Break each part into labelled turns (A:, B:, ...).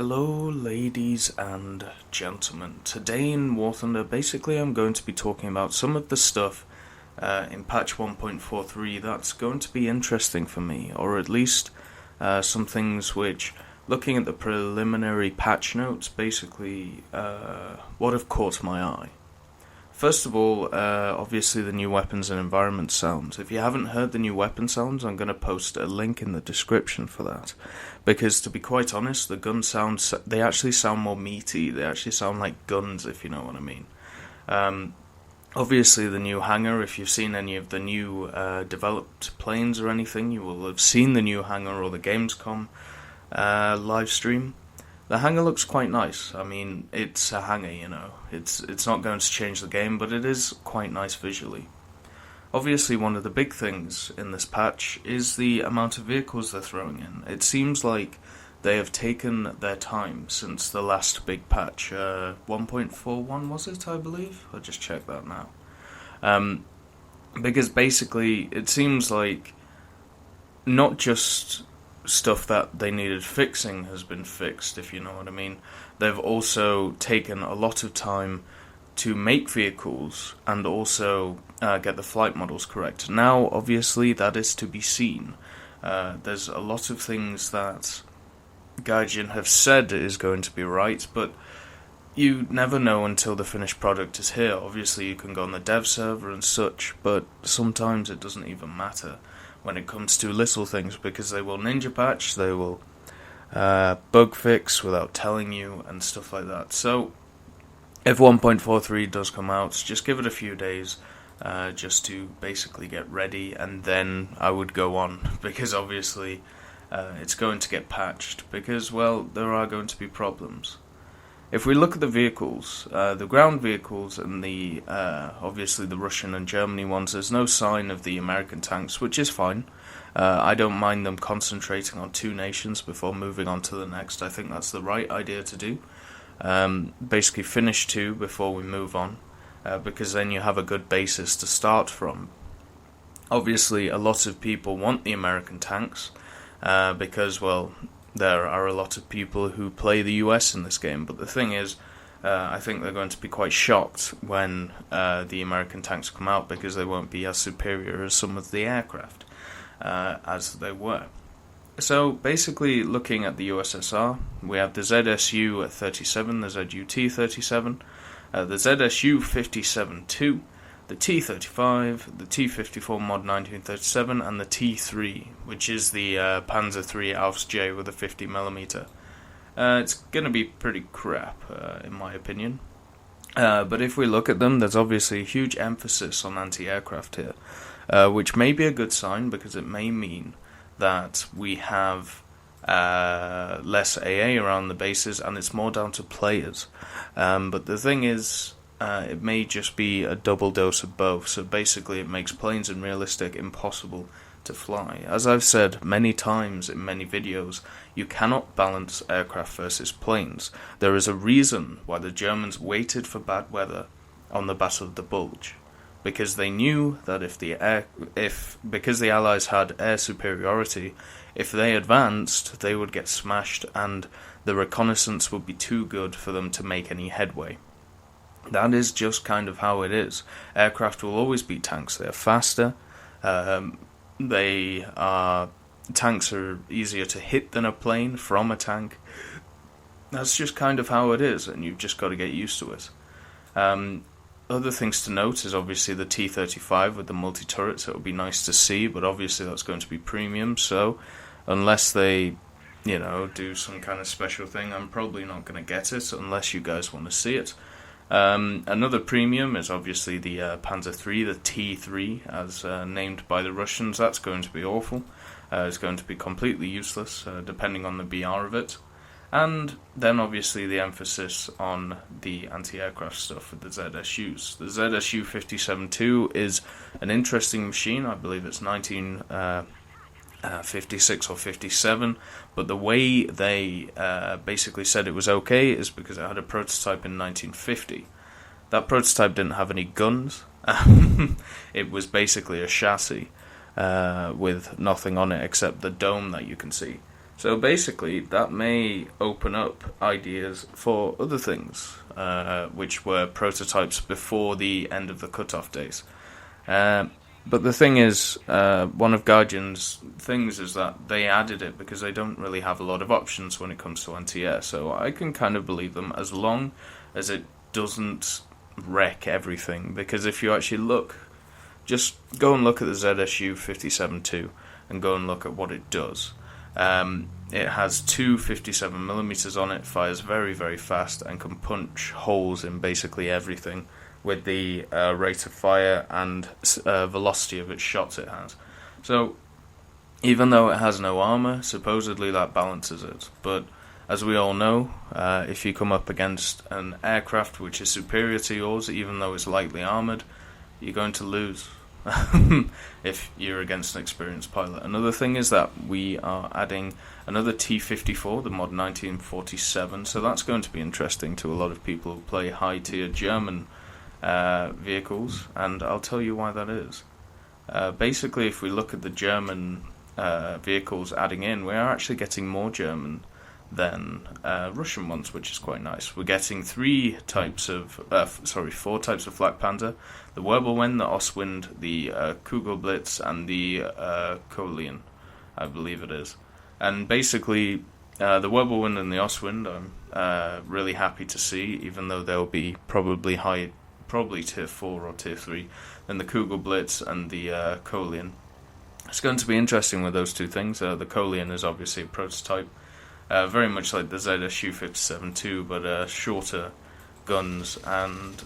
A: Hello, ladies and gentlemen. Today in War Thunder, basically I'm going to be talking about some of the stuff in patch 1.43 that's going to be interesting for me, or at least some things which, looking at the preliminary patch notes, basically what have caught my eye. First of all, obviously the new weapons and environment sounds. If you haven't heard the new weapon sounds, I'm going to post a link in the description for that. Because to be quite honest, the gun sounds, they actually sound more meaty. They actually sound like guns, if you know what I mean. Obviously the new hangar, if you've seen any of the new developed planes or anything, you will have seen the new hangar or the Gamescom live stream. The hangar looks quite nice. I mean, it's a hangar, you know. It's not going to change the game, but it is quite nice visually. Obviously, one of the big things in this patch is the amount of vehicles they're throwing in. It seems like they have taken their time since the last big patch. 1.41 was it, I believe? I'll just check that now. Because basically, it seems like not just stuff that they needed fixing has been fixed, if you know what I mean. They've also taken a lot of time to make vehicles and also get the flight models correct. Now, obviously, that is to be seen. There's a lot of things that Gaijin have said is going to be right, but you never know until the finished product is here. Obviously, you can go on the dev server and such, but sometimes it doesn't even matter when it comes to little things, because they will ninja patch, they will bug fix without telling you, and stuff like that. So, if 1.43 does come out, just give it a few days, just to basically get ready, and then I would go on, because obviously it's going to get patched, because, well, there are going to be problems. If we look at the vehicles, the ground vehicles and the obviously the Russian and Germany ones, there's no sign of the American tanks, which is fine. I don't mind them concentrating on two nations before moving on to the next. I think that's the right idea to do. Basically finish two before we move on, because then you have a good basis to start from. Obviously, a lot of people want the American tanks, because, well, there are a lot of people who play the US in this game, but the thing is, I think they're going to be quite shocked when the American tanks come out, because they won't be as superior as some of the aircraft as they were. So basically, looking at the USSR, we have the ZSU-37, the ZUT-37, the ZSU-57-2, the T-35, the T-54 Mod 1937, and the T-3, which is the Panzer III Ausf J with a 50mm. It's going to be pretty crap, in my opinion. But if we look at them, there's obviously a huge emphasis on anti-aircraft here, which may be a good sign, because it may mean that we have less AA around the bases, and it's more down to players. But the thing is, it may just be a double dose of both, so basically it makes planes in realistic impossible to fly. As I've said many times in many videos, you cannot balance aircraft versus planes. There is a reason why the Germans waited for bad weather on the Battle of the Bulge, because they knew that because the Allies had air superiority, if they advanced, they would get smashed, and the reconnaissance would be too good for them to make any headway. That is just kind of how it is. Aircraft will always beat tanks. They are faster. Tanks are easier to hit than a plane from a tank. That's just kind of how it is, and you've just got to get used to it. Other things to note is obviously the T-35 with the multi-turrets. It would be nice to see, but obviously that's going to be premium, so unless they, do some kind of special thing, I'm probably not going to get it unless you guys want to see it. Another premium is obviously the Panzer III, the T3, as named by the Russians. That's going to be awful. It's going to be completely useless, depending on the BR of it. And then obviously the emphasis on the anti-aircraft stuff with the ZSUs. The ZSU-57-2 is an interesting machine. I believe it's 1956 or 57, but the way they basically said it was okay is because it had a prototype in 1950. That prototype didn't have any guns. It was basically a chassis with nothing on it except the dome that you can see. So basically, that may open up ideas for other things, which were prototypes before the end of the cutoff days. But the thing is, one of Guardian's things is that they added it because they don't really have a lot of options when it comes to anti-air. So I can kind of believe them as long as it doesn't wreck everything. Because if you actually look, just go and look at the ZSU 57-2 and go and look at what it does. It has two 57mm on it, fires very, very fast, and can punch holes in basically everything with the rate of fire and velocity of its shots it has. So, even though it has no armor, supposedly that balances it. But, as we all know, if you come up against an aircraft which is superior to yours, even though it's lightly armored, you're going to lose. If you're against an experienced pilot. Another thing is that we are adding another T-54, the Mod 1947, so that's going to be interesting to a lot of people who play high-tier German vehicles, and I'll tell you why that is. Basically, if we look at the German vehicles adding in, we are actually getting more German than Russian ones, which is quite nice. We're getting four types of Flak Panzer: the Wirbelwind, the Ostwind, the Kugelblitz, and the Kolien, I believe it is. And basically, the Wirbelwind and the Ostwind, I'm really happy to see, even though they'll be probably tier 4 or tier 3, than the Kugelblitz and the Kolien. It's going to be interesting with those two things. The Kolien is obviously a prototype, very much like the ZSU 57-2, but shorter guns, and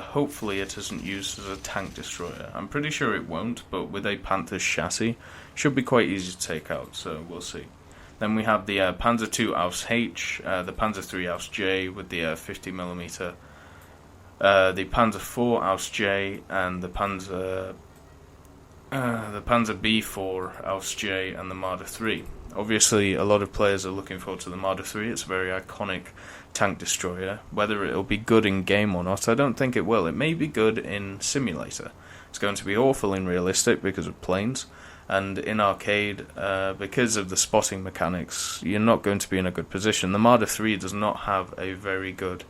A: hopefully it isn't used as a tank destroyer. I'm pretty sure it won't, but with a Panther's chassis, should be quite easy to take out, so we'll see. Then we have the Panzer II Aus H, the Panzer III Aus J with the 50mm, the Panzer IV Aus J, and the Panzer B4 Aus J, and the Marder III. Obviously, a lot of players are looking forward to the Marder III. It's a very iconic tank destroyer. Whether it'll be good in game or not, I don't think it will. It may be good in simulator. It's going to be awful in realistic because of planes, and in arcade, because of the spotting mechanics, you're not going to be in a good position. The Marder III does not have a very good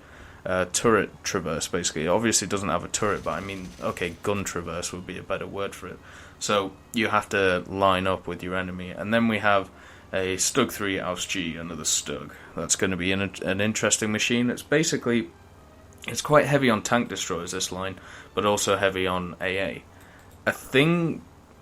A: turret traverse, basically. It obviously doesn't have a turret, but I mean, okay, gun traverse would be a better word for it. So you have to line up with your enemy. And then we have a Stug 3 Aus G, another Stug. That's going to be an interesting machine. It's quite heavy on tank destroyers, this line, but also heavy on AA.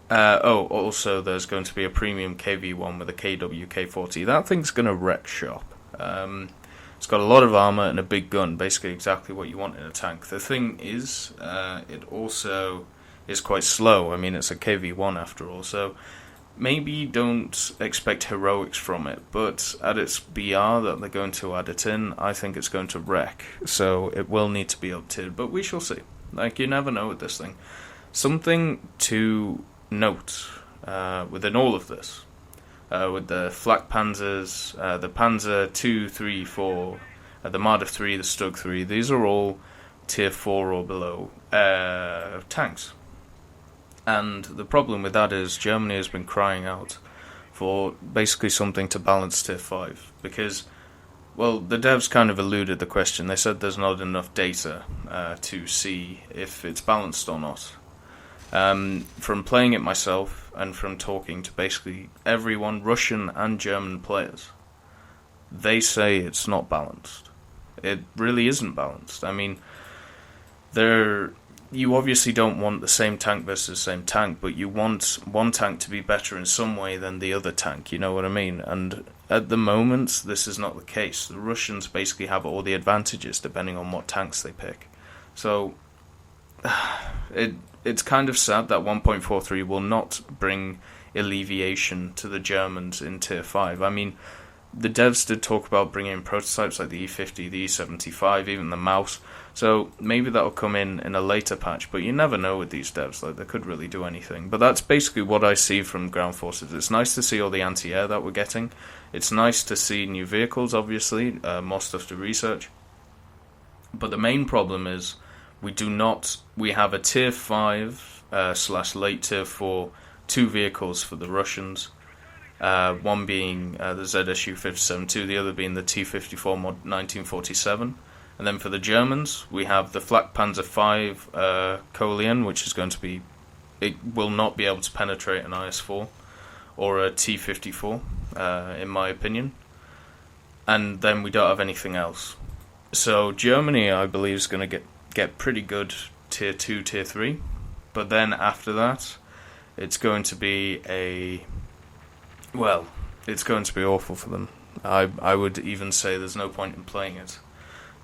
A: Also there's going to be a premium KV-1 with a KWK-40. That thing's going to wreck shop. It's got a lot of armor and a big gun, basically exactly what you want in a tank. The thing is, it also is quite slow. I mean, it's a KV-1 after all, so maybe don't expect heroics from it, but at its BR that they're going to add it in, I think it's going to wreck, so it will need to be up-tiered, but we shall see. Like, you never know with this thing. Something to note within all of this, with the Flak Panzers, the Panzer 2, 3, 4, the Marder 3, the Stug 3, these are all tier 4 or below tanks. And the problem with that is Germany has been crying out for basically something to balance tier 5, because, well, the devs kind of eluded the question. They said there's not enough data to see if it's balanced or not. From playing it myself and from talking to basically everyone, Russian and German players, they say it's not balanced. It really isn't balanced. I mean, you obviously don't want the same tank versus the same tank, but you want one tank to be better in some way than the other tank, you know what I mean? And at the moment, this is not the case. The Russians basically have all the advantages depending on what tanks they pick. So, it's kind of sad that 1.43 will not bring alleviation to the Germans in Tier 5. I mean, the devs did talk about bringing in prototypes like the E50, the E75, even the Maus. So maybe that'll come in a later patch, but you never know with these devs. Like, they could really do anything. But that's basically what I see from Ground Forces. It's nice to see all the anti-air that we're getting. It's nice to see new vehicles, obviously, more stuff to research. But the main problem is we have a Tier 5 / late Tier 4 2 vehicles for the Russians. One being the ZSU 57-2, the other being the T-54 Mod 1947. And then for the Germans, we have the Flak Panzer V Kolien, which is going to be... It will not be able to penetrate an IS-4 or a T-54, in my opinion. And then we don't have anything else. So Germany, I believe, is going to get pretty good Tier 2, Tier 3. But then after that, it's going to be it's going to be awful for them. I would even say there's no point in playing it.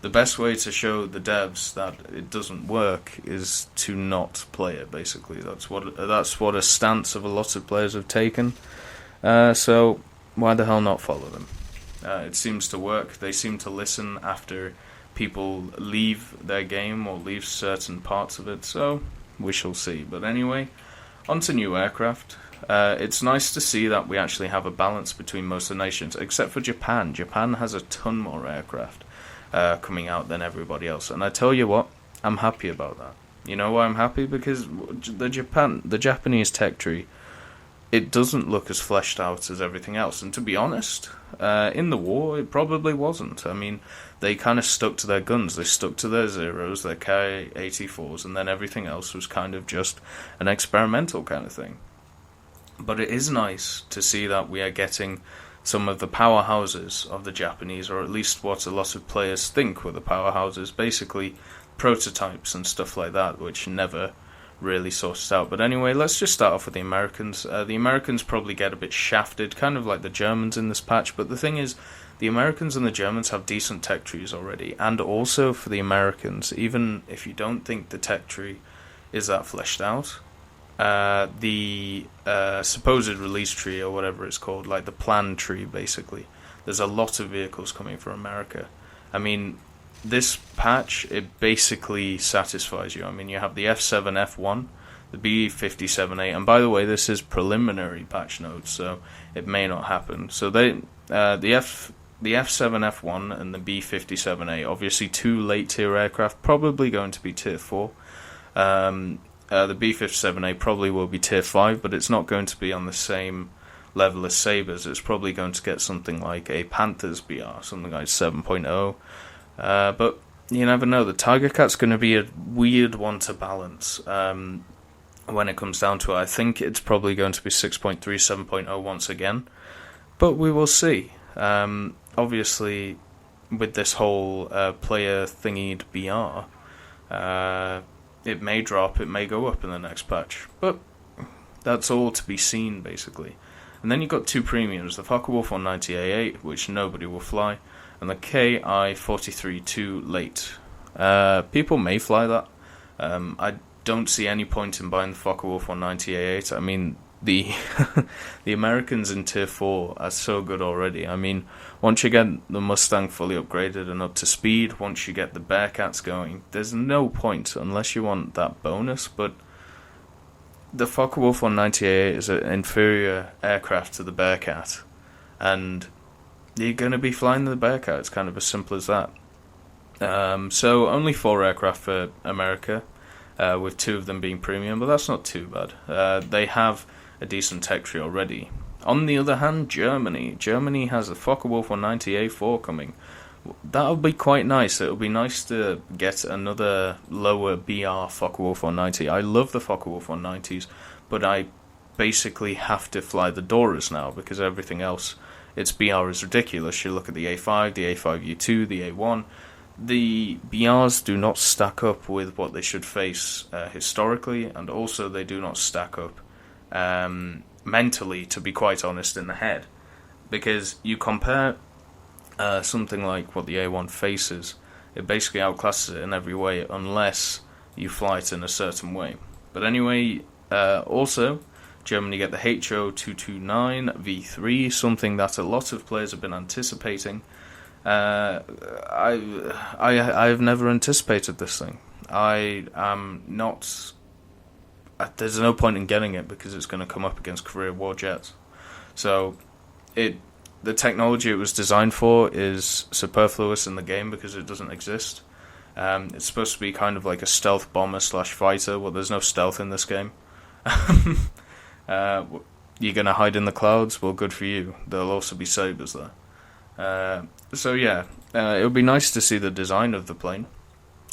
A: The best way to show the devs that it doesn't work is to not play it, basically. That's what a stance of a lot of players have taken. So why the hell not follow them? It seems to work. They seem to listen after people leave their game or leave certain parts of it, so we shall see. But anyway, on to new aircraft. It's nice to see that we actually have a balance between most of the nations, except for Japan. Japan has a ton more aircraft coming out than everybody else, and I tell you what, I'm happy about that. You know why I'm happy? Because the Japanese tech tree, it doesn't look as fleshed out as everything else. And to be honest, in the war, it probably wasn't. I mean, they kind of stuck to their guns. They stuck to their Zeros, their K-84s, and then everything else was kind of just an experimental kind of thing. But it is nice to see that we are getting some of the powerhouses of the Japanese, or at least what a lot of players think were the powerhouses, basically prototypes and stuff like that, which never really sorted out. But anyway, let's just start off with the Americans. The Americans probably get a bit shafted, kind of like the Germans in this patch, but the thing is, the Americans and the Germans have decent tech trees already, and also for the Americans, even if you don't think the tech tree is that fleshed out, the supposed release tree, or whatever it's called, like the plan tree, basically, there's a lot of vehicles coming from America. I mean, this patch, it basically satisfies you. I mean, you have the F7 F1, the B57A, and by the way, this is preliminary patch notes, so it may not happen. So the F7 F1 and the B57A, obviously two late tier aircraft, probably going to be tier 4. The B57A probably will be tier 5, but it's not going to be on the same level as Sabres. It's probably going to get something like a Panthers BR, something like 7.0. But you never know. The Tiger Cat's going to be a weird one to balance when it comes down to it. I think it's probably going to be 6.3, 7.0 once again. But we will see. Obviously, with this whole player thingied BR, it may drop, it may go up in the next patch. But that's all to be seen, basically. And then you've got two premiums, the Focke-Wulf 190A8, which nobody will fly, and the KI-43-2 late. People may fly that. I don't see any point in buying the Focke-Wulf 190A8. I mean, the Americans in Tier 4 are so good already. I mean, once you get the Mustang fully upgraded and up to speed, once you get the Bearcats going, there's no point unless you want that bonus. But the Focke-Wulf 190A8 is an inferior aircraft to the Bearcat, and you're going to be flying the Bearcat. It's kind of as simple as that. So only 4 aircraft for America, with 2 of them being premium, but that's not too bad. They have a decent tech tree already. On the other hand, Germany has a Focke-Wulf 190A4 coming. That would be quite nice. It would be nice to get another lower BR Focke-Wulf 190. I love the Focke-Wulf 190s, but I basically have to fly the Doras now because everything else, its BR is ridiculous. You look at the A5, the A5U2, the A1. The BRs do not stack up with what they should face historically, and also they do not stack up mentally, to be quite honest, in the head. Because you compare something like what the A1 faces, it basically outclasses it in every way unless you fly it in a certain way. But anyway, also, Germany get the HO229 V3, something that a lot of players have been anticipating. I've never anticipated this thing. I am not... There's no point in getting it because it's going to come up against Korea war jets. So, the technology it was designed for is superfluous in the game because it doesn't exist. It's supposed to be kind of like a stealth bomber / fighter. Well, there's no stealth in this game. You're going to hide in the clouds? Well, good for you. There'll also be sabers there. So yeah, it would be nice to see the design of the plane,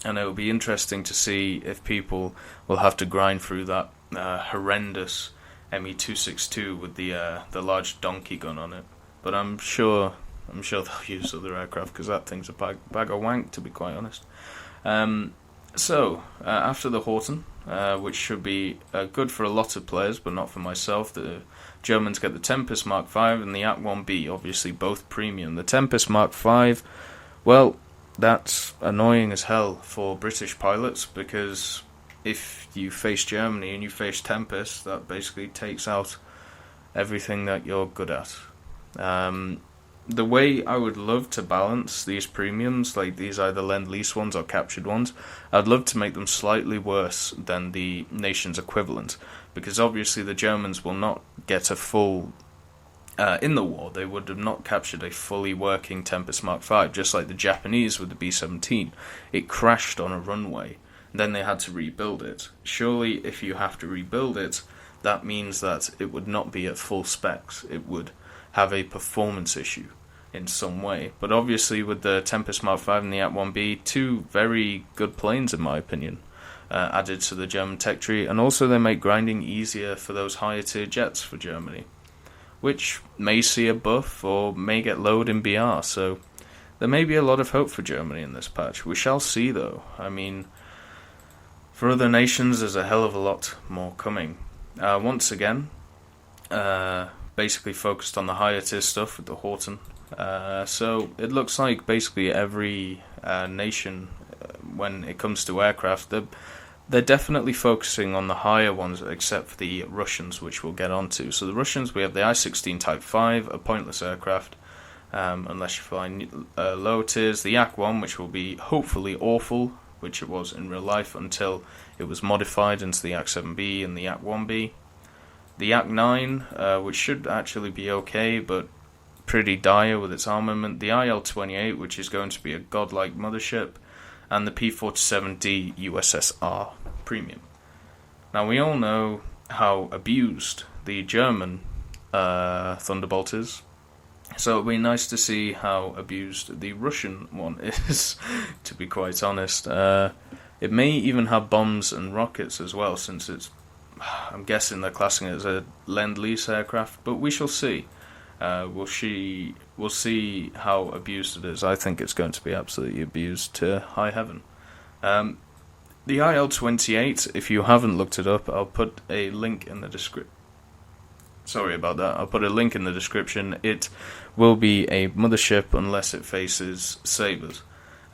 A: and it will be interesting to see if people will have to grind through that horrendous ME-262 with the large donkey gun on it. But I'm sure they'll use other aircraft, because that thing's a bag of wank, to be quite honest. So after the Horten, which should be good for a lot of players, but not for myself, the Germans get the Tempest Mark V and the Yak-1B, obviously both premium. The Tempest Mark V, well, that's annoying as hell for British pilots, because if you face Germany and you face Tempest, that basically takes out everything that you're good at. The way I would love to balance these premiums, like these either Lend-Lease ones or captured ones, I'd love to make them slightly worse than the nation's equivalent, because obviously the Germans will not get a full... in the war, they would have not captured a fully working Tempest Mark V, just like the Japanese with the B-17. It crashed on a runway, then they had to rebuild it. Surely, if you have to rebuild it, that means that it would not be at full specs. It would have a performance issue in some way. But obviously with the Tempest Mark V and the Yak-1B, two very good planes in my opinion, added to the German tech tree, and also they make grinding easier for those higher tier jets for Germany, which may see a buff or may get lowered in BR, so there may be a lot of hope for Germany in this patch. We shall see though. I mean, for other nations there's a hell of a lot more coming. Once again, basically focused on the higher tier stuff with the Horten. So it looks like basically every nation, when it comes to aircraft, they're definitely focusing on the higher ones, except for the Russians, which we'll get onto. So the Russians, we have the I-16 Type 5, a pointless aircraft, unless you fly lower tiers. The Yak-1, which will be hopefully awful, which it was in real life until it was modified into the Yak-7B and the Yak-1B. The Yak-9, which should actually be okay, but pretty dire with its armament. The IL-28, which is going to be a godlike mothership, and the P-47D USSR Premium. Now, we all know how abused the German Thunderbolt is, so it'll be nice to see how abused the Russian one is, to be quite honest. It may even have bombs and rockets as well, since it's, I'm guessing they're classing it as a Lend-Lease aircraft, but we shall see. We'll see how abused it is. I think it's going to be absolutely abused to high heaven. The IL-28, if you haven't looked it up, I'll put a link in the description. Sorry about that. I'll put a link in the description. It will be a mothership unless it faces sabers,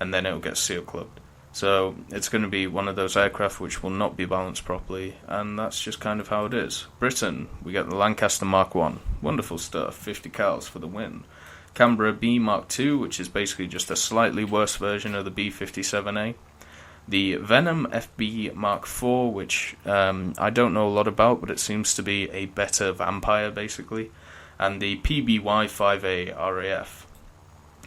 A: and then it'll get seal clubbed. So it's going to be one of those aircraft which will not be balanced properly, and that's just kind of how it is. Britain, we get the Lancaster Mark I. Wonderful stuff, 50 cals for the win. Canberra B Mark II, which is basically just a slightly worse version of the B-57A. The Venom FB Mark IV, which I don't know a lot about, but it seems to be a better Vampire, basically. And the PBY-5A RAF.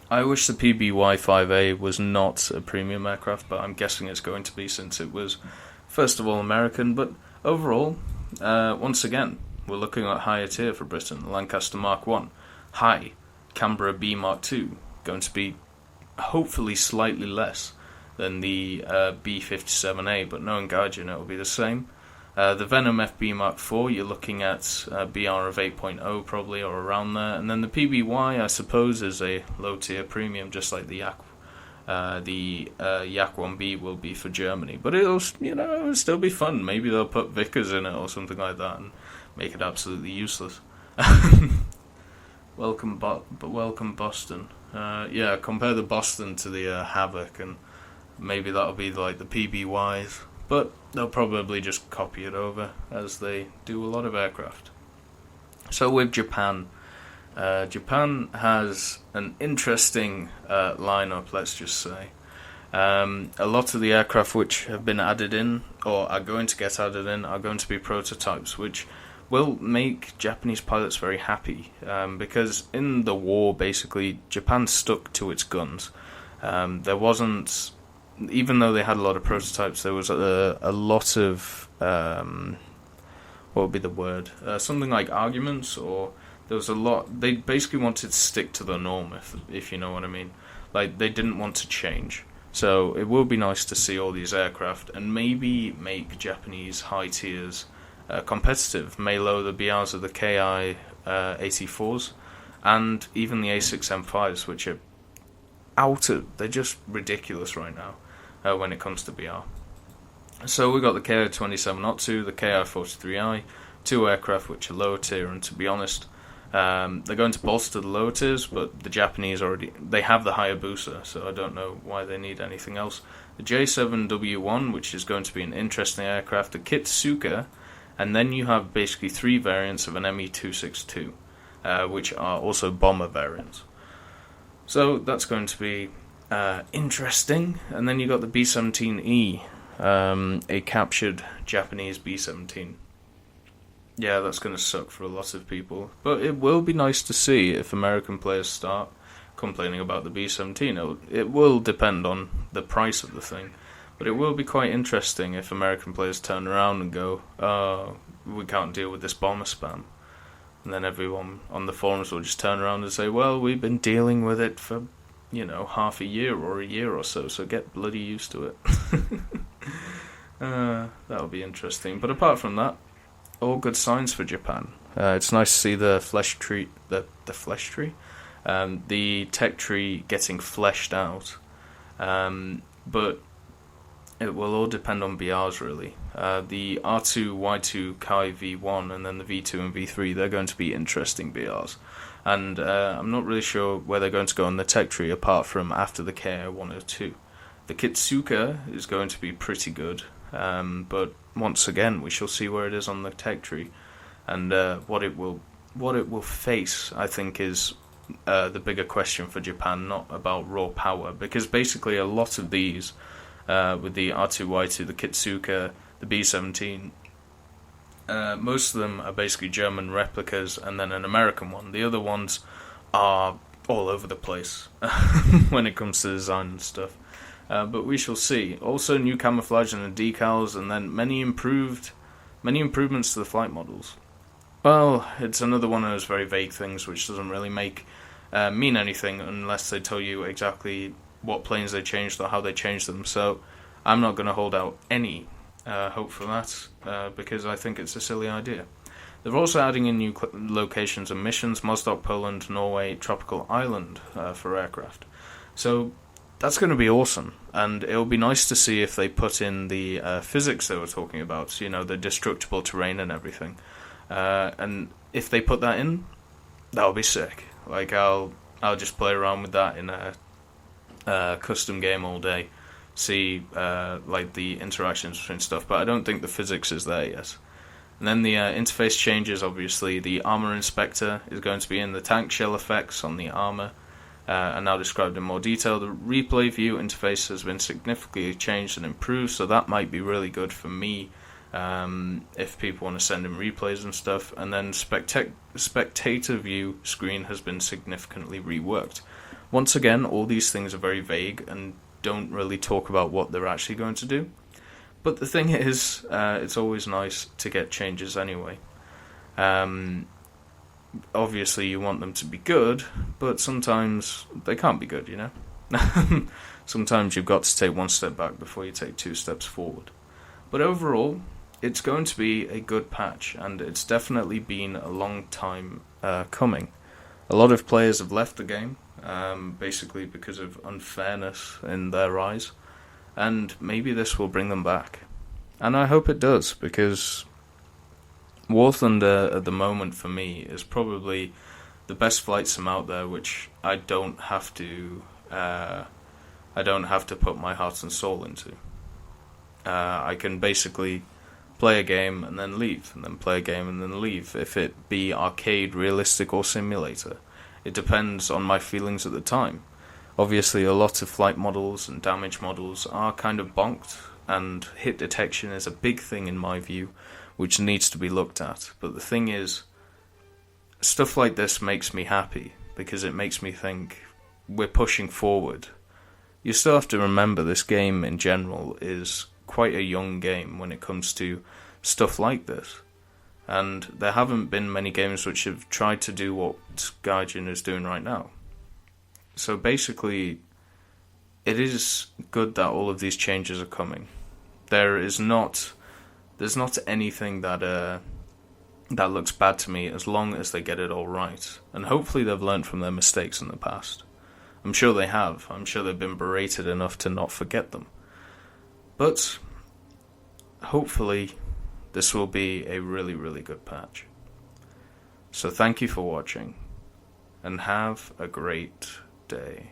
A: I wish the PBY-5A was not a premium aircraft, but I'm guessing it's going to be, since it was, first of all, American. But overall, once again, we're looking at higher tier for Britain. Lancaster Mark I, high. Canberra B Mark II, going to be hopefully slightly less than the B-57A, but knowing Gaijin, it will be the same. The Venom FB Mark IV, you're looking at BR of 8.0 probably, or around there. And then the PBY, I suppose, is a low-tier premium, just like the Yak. The Yak-1B will be for Germany. But it'll still be fun. Maybe they'll put Vickers in it or something like that and make it absolutely useless. Welcome Boston. Yeah, compare the Boston to the Havoc, and maybe that'll be like the PBYs. But they'll probably just copy it over, as they do a lot of aircraft. So with Japan, Japan has an interesting lineup, let's just say. A lot of the aircraft which have been added in, or are going to get added in, are going to be prototypes, which will make Japanese pilots very happy, because in the war, basically, Japan stuck to its guns. There wasn't... Even though they had a lot of prototypes, there was a lot of what would be the word? Something like arguments, or there was a lot. They basically wanted to stick to the norm, if you know what I mean. Like, they didn't want to change. So it will be nice to see all these aircraft and maybe make Japanese high tiers competitive. May lower the BRs of the KI 84s and even the A6 M5s, which are they're just ridiculous right now when it comes to BR. So we got the KI 27 Otsu, the KI 43i, two aircraft which are lower tier, and to be honest, they're going to bolster the lower tiers, but the Japanese they have the Hayabusa, so I don't know why they need anything else. The J7W1, which is going to be an interesting aircraft, the Kitsuka, and then you have basically three variants of an ME-262, which are also bomber variants. So that's going to be interesting. And then you got the B-17E, a captured Japanese B-17. Yeah, that's going to suck for a lot of people. But it will be nice to see if American players start complaining about the B-17. It will depend on the price of the thing. But it will be quite interesting if American players turn around and go, oh, we can't deal with this bomber spam. And then everyone on the forums will just turn around and say, well, we've been dealing with it for, half a year or a year or so get bloody used to it. That'll be interesting. But apart from that, all good signs for Japan. It's nice to see the flesh tree, the flesh tree, the tech tree getting fleshed out. But it will all depend on BRs, really. The R2, Y2, Kai V1, and then the V2 and V3, they're going to be interesting BRs. And I'm not really sure where they're going to go on the tech tree, apart from after the KI-102. The Kitsuka is going to be pretty good, but once again, we shall see where it is on the tech tree. And what it will face, I think, is the bigger question for Japan, not about raw power. Because basically a lot of these, with the R2-Y2, the Kitsuka, the B-17, most of them are basically German replicas and then an American one. The other ones are all over the place when it comes to design and stuff. But we shall see. Also new camouflage and the decals, and then many improvements to the flight models. Well, it's another one of those very vague things which doesn't really mean anything unless they tell you exactly what planes they changed or how they changed them. So I'm not going to hold out any hope for that because I think it's a silly idea. They're also adding in new locations and missions: Mozdok, Poland, Norway, Tropical Island for aircraft. So that's going to be awesome, and it'll be nice to see if they put in the physics they were talking about, the destructible terrain and everything. And if they put that in, that'll be sick. Like, I'll just play around with that in a custom game all day, see like the interactions between stuff, but I don't think the physics is there yet. And then the interface changes. Obviously, the armor inspector is going to be in. The tank shell effects on the armor are now described in more detail. The replay view interface has been significantly changed and improved, so that might be really good for me if people want to send in replays and stuff. And then spectator view screen has been significantly reworked. Once again, all these things are very vague and don't really talk about what they're actually going to do. But the thing is, it's always nice to get changes anyway. Obviously, you want them to be good, but sometimes they can't be good, Sometimes you've got to take one step back before you take two steps forward. But overall, it's going to be a good patch, and it's definitely been a long time coming. A lot of players have left the game, basically because of unfairness in their eyes, and maybe this will bring them back. And I hope it does, because War Thunder at the moment for me is probably the best flight sim out there, which I don't have to put my heart and soul into. I can basically play a game and then leave, and then play a game and then leave, if it be arcade, realistic, or simulator. It depends on my feelings at the time. Obviously, a lot of flight models and damage models are kind of bonked, and hit detection is a big thing in my view, which needs to be looked at. But the thing is, stuff like this makes me happy, because it makes me think we're pushing forward. You still have to remember this game in general is quite a young game when it comes to stuff like this. And there haven't been many games which have tried to do what Gaijin is doing right now. So basically, it is good that all of these changes are coming. There's not anything that looks bad to me as long as they get it all right. And hopefully they've learned from their mistakes in the past. I'm sure they have. I'm sure they've been berated enough to not forget them. But hopefully this will be a really, really good patch. So thank you for watching, and have a great day.